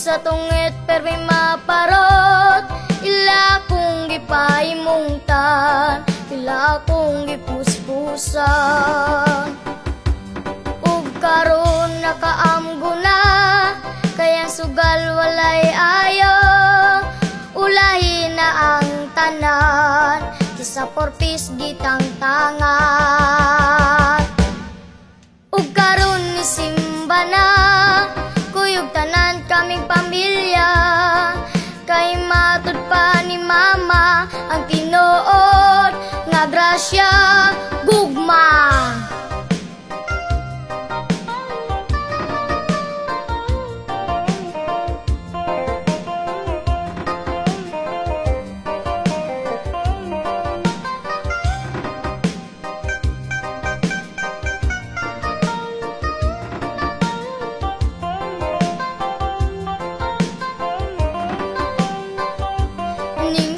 Kisa tungit permi maparot, ila kong gipahimungtan, ila kong gipuspusan. Ug karon nakaamgo na, kayang sugal walay ayo. Ulahi na ang tanan, kisa porpis gitang tangan. Ug karon ni simba na, kuyog tanan kaming pamilya. Kay matud pa ni mama ang tinuod nga grasya gugma.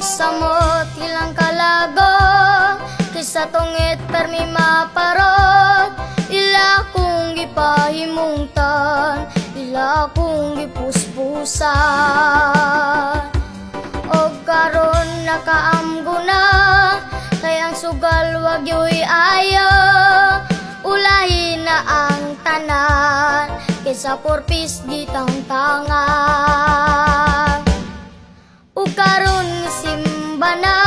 Samot ilang kalago, kisa tungit permi maparot, ila kong gipahimungtan, ila kong gipuspusan. Og karon nakaamgo na, kayang sugal wag yo'y ayo. Ulahi na ang tanan, kisa porpis gitang tangan. Ug karon simba na,